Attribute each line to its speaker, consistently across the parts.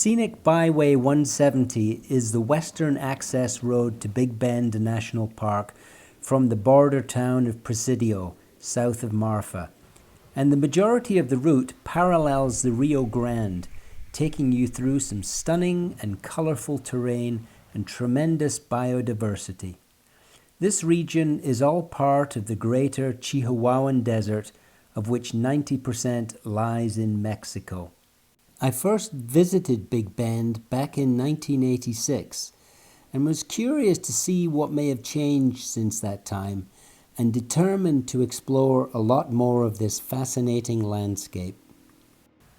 Speaker 1: Scenic Byway 170 is the western access road to Big Bend National Park from the border town of Presidio, south of Marfa, and the majority of the route parallels the Rio Grande, taking you through some stunning and colorful terrain and tremendous biodiversity. This region is all part of the greater Chihuahuan Desert, of which 90% lies in Mexico. I first visited Big Bend back in 1986 and was curious to see what may have changed since that time and determined to explore a lot more of this fascinating landscape.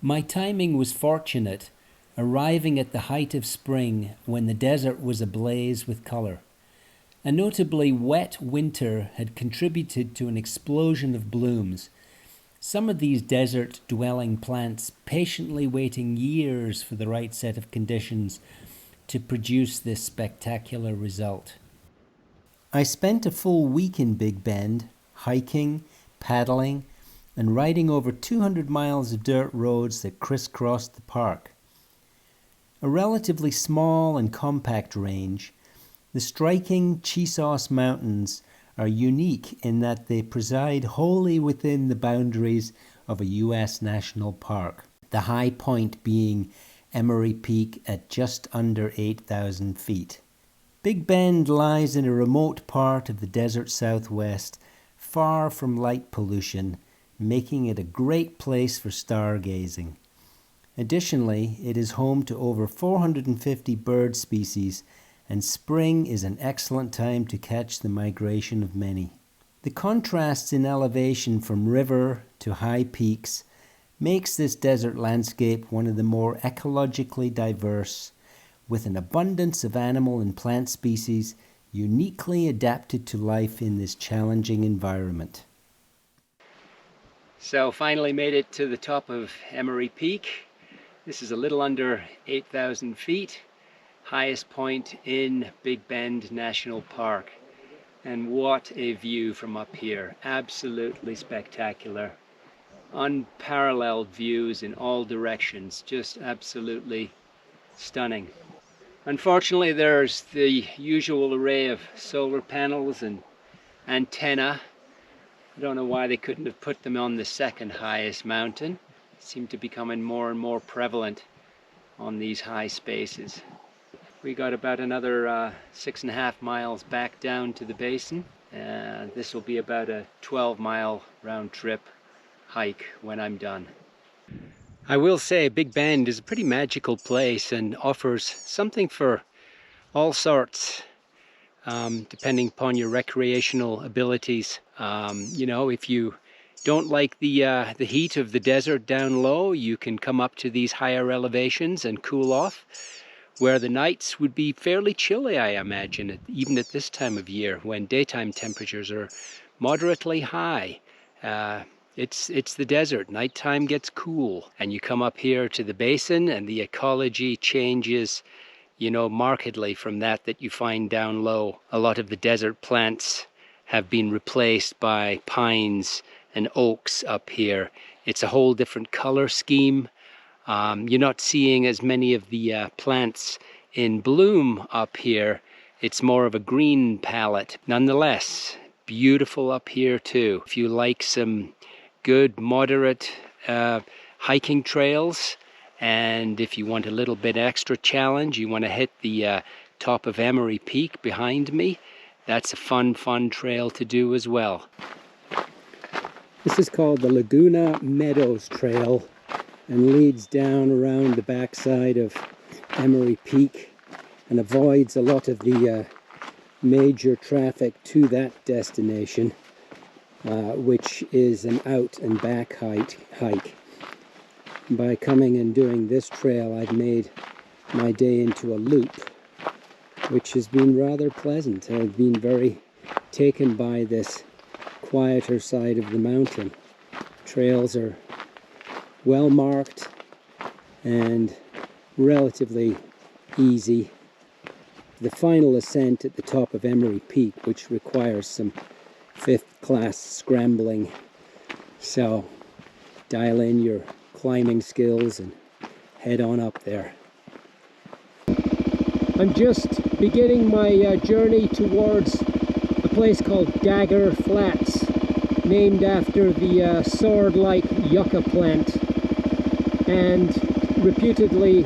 Speaker 1: My timing was fortunate, arriving at the height of spring when the desert was ablaze with color. A notably wet winter had contributed to an explosion of blooms, some of these desert-dwelling plants patiently waiting years for the right set of conditions to produce this spectacular result. I spent a full week in Big Bend, hiking, paddling, and riding over 200 miles of dirt roads that crisscrossed the park. A relatively small and compact range, the striking Chisos Mountains are unique in that they preside wholly within the boundaries of a U.S. national park, the high point being Emory Peak at just under 8,000 feet. Big Bend lies in a remote part of the desert southwest, far from light pollution, making it a great place for stargazing. Additionally, it is home to over 450 bird species, and spring is an excellent time to catch the migration of many. The contrasts in elevation from river to high peaks makes this desert landscape one of the more ecologically diverse, with an abundance of animal and plant species uniquely adapted to life in this challenging environment. So finally made it to the top of Emory Peak. This is a little under 8,000 feet. Highest point in Big Bend National Park. And what a view from up here. Absolutely spectacular. Unparalleled views in all directions. Just absolutely stunning. Unfortunately, there's the usual array of solar panels and antenna. I don't know why they couldn't have put them on the second highest mountain. They seem to be becoming more and more prevalent on these high spaces. We got about another 6.5 miles back down to the basin. This will be about a 12-mile round trip hike when I'm done. I will say Big Bend is a pretty magical place and offers something for all sorts, depending upon your recreational abilities. You know, if you don't like the heat of the desert down low, you can come up to these higher elevations and cool off, where the nights would be fairly chilly, I imagine, even at this time of year when daytime temperatures are moderately high. It's the desert. Nighttime gets cool, and you come up here to the basin and the ecology changes, you know, markedly from that you find down low. A lot of the desert plants have been replaced by pines and oaks up here. It's a whole different color scheme. You're not seeing as many of the plants in bloom up here. It's more of a green palette. Nonetheless, beautiful up here too. If you like some good moderate hiking trails, and if you want a little bit extra challenge, you want to hit the top of Emory Peak behind me, that's a fun trail to do as well. This is called the Laguna Meadows Trail and leads down around the backside of Emory Peak and avoids a lot of the major traffic to that destination, which is an out and back hike. By coming and doing this trail, I've made my day into a loop, which has been rather pleasant. I've been very taken by this quieter side of the mountain. Trails are well marked and relatively easy. The final ascent at the top of Emory Peak, which requires some fifth-class scrambling, so dial in your climbing skills and head on up there. I'm just beginning my journey towards a place called Dagger Flats, named after the sword-like yucca plant. And reputedly,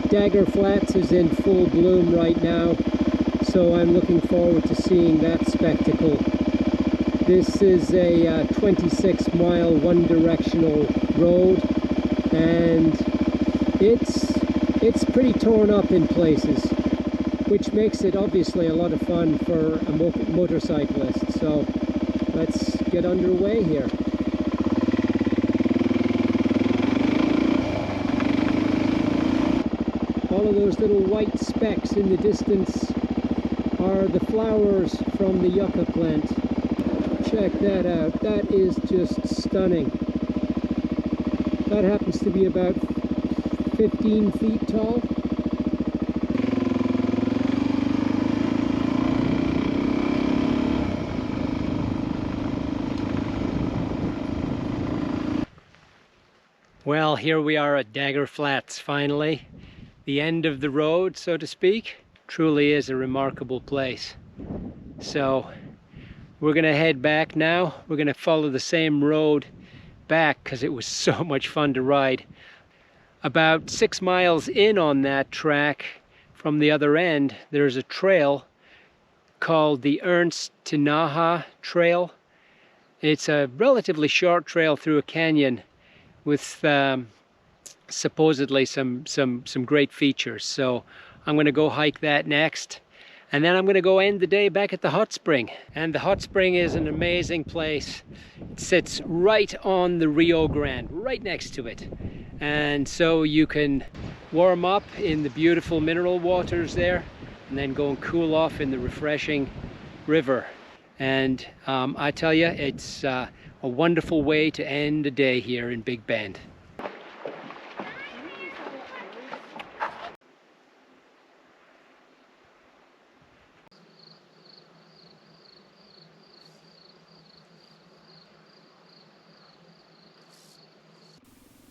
Speaker 1: Dagger Flats is in full bloom right now, so I'm looking forward to seeing that spectacle. This is a 26-mile one-directional road, and it's pretty torn up in places, which makes it obviously a lot of fun for a motorcyclist. So let's get underway here. All of those little white specks in the distance are the flowers from the yucca plant. Check that out. That is just stunning. That happens to be about 15 feet tall. Well, here we are at Dagger Flats finally. The end of the road, so to speak. Truly is a remarkable place. So we're gonna head back now. We're gonna follow the same road back because it was so much fun to ride. About 6 miles in on that track from the other end, there's a trail called the ERNST TINAJA trail. It's a relatively short trail through a canyon with supposedly some great features. So I'm going to go hike that next, and then I'm going to go end the day back at the hot spring. And the hot spring is an amazing place. It sits right on the Rio Grande, right next to it, and so you can warm up in the beautiful mineral waters there and then go and cool off in the refreshing river. And I tell you, it's a wonderful way to end a day here in Big Bend.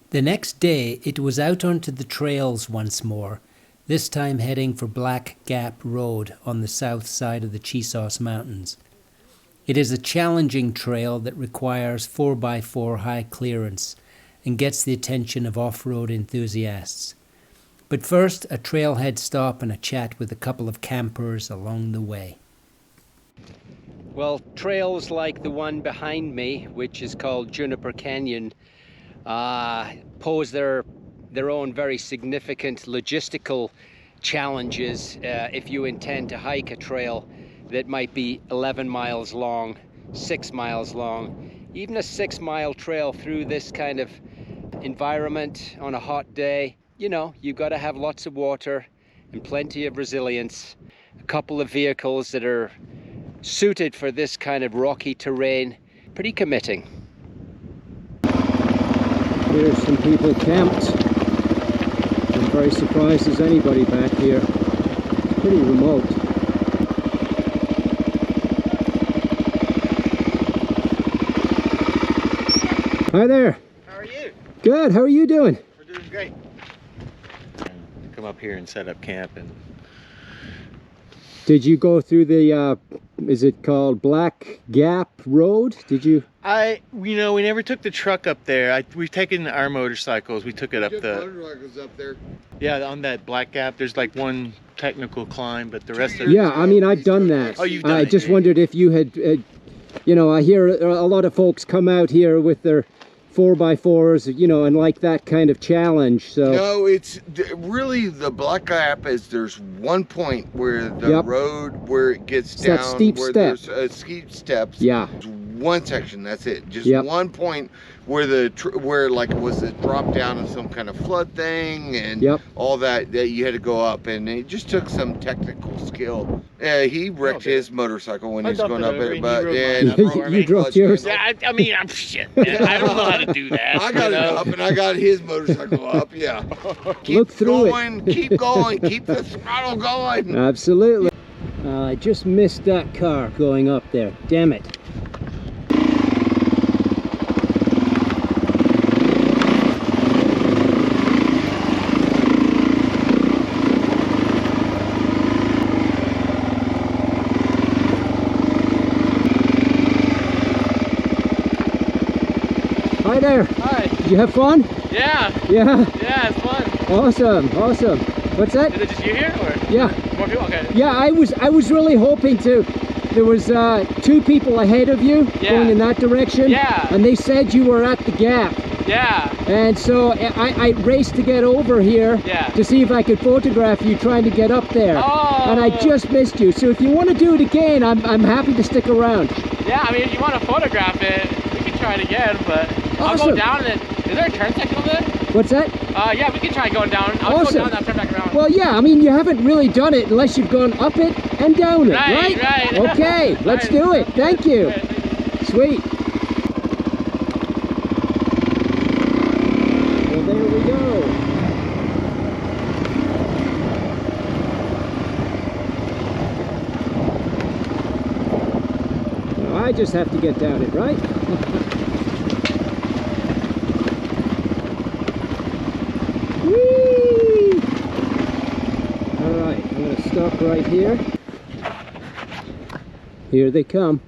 Speaker 1: The next day, it was out onto the trails once more, this time heading for Black Gap Road on the south side of the Chisos Mountains. It is a challenging trail that requires 4x4 high clearance and gets the attention of off-road enthusiasts. But first, a trailhead stop and a chat with a couple of campers along the way. Well, trails like the one behind me, which is called Juniper Canyon, pose their own very significant logistical challenges if you intend to hike a trail that might be 11 miles long, 6 miles long. Even a 6-mile trail through this kind of environment on a hot day, you know, you've got to have lots of water and plenty of resilience, a couple of vehicles that are suited for this kind of rocky terrain. Pretty committing. Here's some people camped. I'm very surprised there's anybody back here. Pretty remote. Hi there.
Speaker 2: How are you?
Speaker 1: Good. How are you doing?
Speaker 2: We're doing great. Come up here and set up camp. And
Speaker 1: did you go through the is it called Black Gap Road? Did you?
Speaker 2: We never took the truck up there. We've taken our motorcycles. We took it up the
Speaker 3: motorcycles up there.
Speaker 2: Yeah, on that Black Gap. There's like one technical climb, but the rest of
Speaker 1: yeah, I mean, I've done that.
Speaker 2: Oh, you've done
Speaker 1: I
Speaker 2: it.
Speaker 1: just wondered if you had, you know, I hear a lot of folks come out here with their 4x4s, you know, and like that kind of challenge. So
Speaker 3: no, it's really the Black Gap is there's one point where the road where it gets
Speaker 1: it's
Speaker 3: down,
Speaker 1: that steep
Speaker 3: where
Speaker 1: step.
Speaker 3: there's steep steps.
Speaker 1: Yeah.
Speaker 3: One section, that's it. Just
Speaker 1: Yep.
Speaker 3: one point where where like it was a drop down of some kind of flood thing and
Speaker 1: Yep.
Speaker 3: all that you had to go up, and it just took some technical skill. Yeah, he wrecked his motorcycle when he was going up it, but
Speaker 1: you drove yours.
Speaker 2: Yeah, I mean, I'm shit, man. I don't know how to do that.
Speaker 3: I got it up, and I got his motorcycle up. Yeah.
Speaker 1: Look through
Speaker 3: it. Keep going. Keep the throttle going.
Speaker 1: Absolutely. I just missed that car going up there. Damn it. there.
Speaker 4: Hi.
Speaker 1: Did you have fun?
Speaker 4: Yeah.
Speaker 1: Yeah.
Speaker 4: Yeah, it's fun.
Speaker 1: Awesome. Awesome. What's that?
Speaker 4: Is it just you here, or
Speaker 1: Yeah.
Speaker 4: more people? Okay.
Speaker 1: Yeah, I was really hoping to. There was 2 people ahead of you going in that direction.
Speaker 4: Yeah.
Speaker 1: And they said you were at the gap.
Speaker 4: Yeah.
Speaker 1: And so I raced to get over here to see if I could photograph you trying to get up there.
Speaker 4: Oh.
Speaker 1: And I just missed you. So if you want to do it again, I'm happy to stick around.
Speaker 4: Yeah, I mean, if you want to photograph it, we can try it again, but I'll go down and then, is there a turn section over there?
Speaker 1: What's that?
Speaker 4: Yeah, we can try going down. I'll go down and I'll turn back around.
Speaker 1: Well, yeah, I mean, you haven't really done it unless you've gone up it and down it, right?
Speaker 4: Right.
Speaker 1: Okay, let's do it. Thank you. Sweet. Well, there we go. Now, I just have to get down it, right? Whee! All right, I'm going to stop right here. Here they come.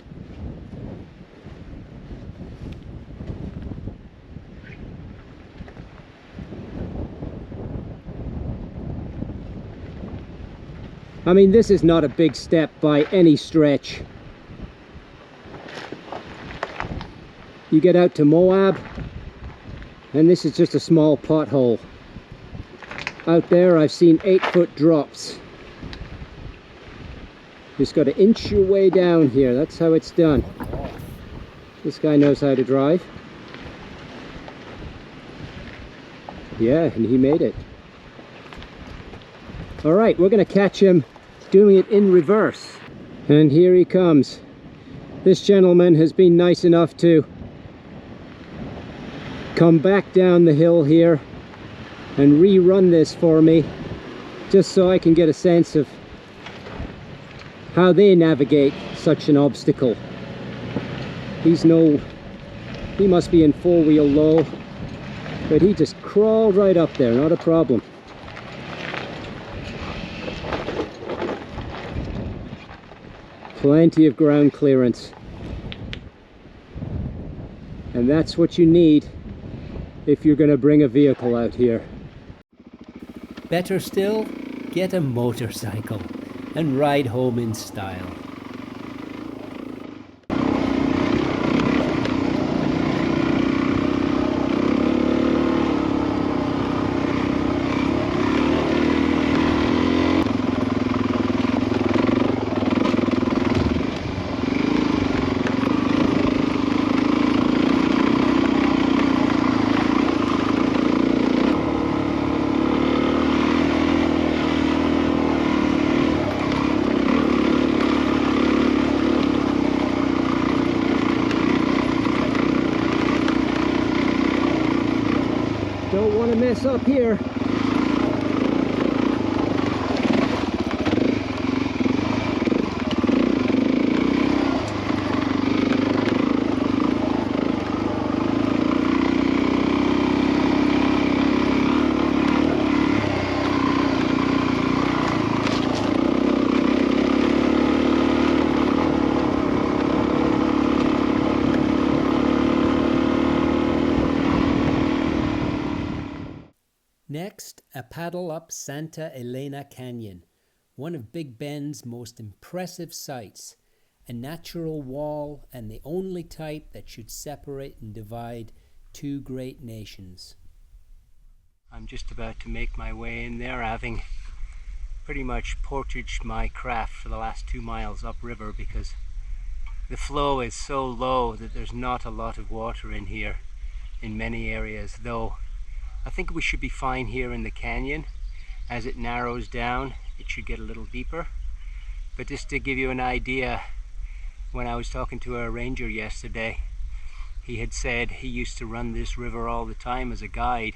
Speaker 1: I mean, this is not a big step by any stretch. You get out to Moab, and this is just a small pothole. Out there, I've seen 8-foot drops. Just got to inch your way down here. That's how it's done. This guy knows how to drive. Yeah, and he made it. All right, we're going to catch him doing it in reverse. And here he comes. This gentleman has been nice enough to come back down the hill here and rerun this for me, just so I can get a sense of how they navigate such an obstacle. He must be in 4-wheel low, but he just crawled right up there, not a problem. Plenty of ground clearance. And that's what you need if you're going to bring a vehicle out here. Better still, get a motorcycle and ride home in style. Don't want to mess up here. Next, a paddle up Santa Elena Canyon, one of Big Bend's most impressive sights, a natural wall and the only type that should separate and divide 2 great nations. I'm just about to make my way in there, having pretty much portaged my craft for the last 2 miles upriver because the flow is so low that there's not a lot of water in here in many areas, though I think we should be fine here in the canyon. As it narrows down, it should get a little deeper. But just to give you an idea, when I was talking to a ranger yesterday, he had said he used to run this river all the time as a guide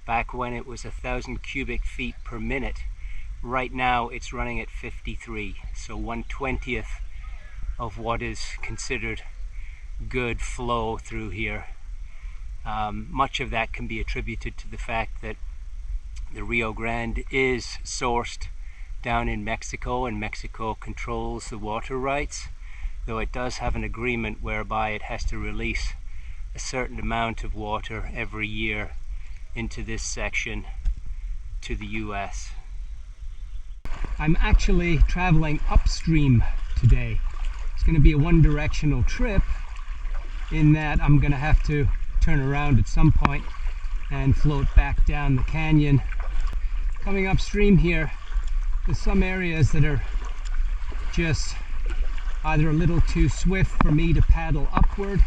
Speaker 1: back when it was 1,000 cubic feet per minute. Right now it's running at 53, so 1/20th of what is considered good flow through here. Much of that can be attributed to the fact that the Rio Grande is sourced down in Mexico, and Mexico controls the water rights, though it does have an agreement whereby it has to release a certain amount of water every year into this section to the US. I'm actually traveling upstream today. It's going to be a one-directional trip in that I'm going to have to turn around at some point and float back down the canyon. Coming upstream here, there's some areas that are just either a little too swift for me to paddle upward,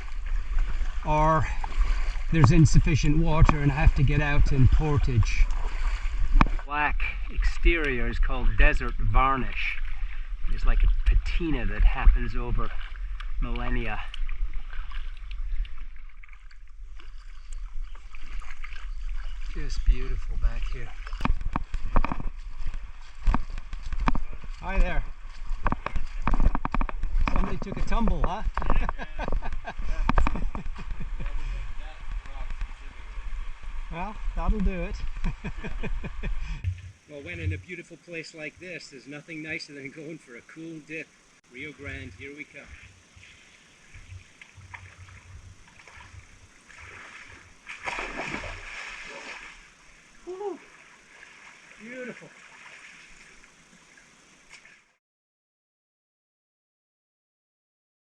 Speaker 1: or there's insufficient water and I have to get out in portage. Black exterior is called desert varnish. It's like a patina that happens over millennia. Just beautiful back here. Hi there. Somebody took a tumble, huh? Well, that'll do it. Well, when in a beautiful place like this, there's nothing nicer than going for a cool dip. Rio Grande, here we come.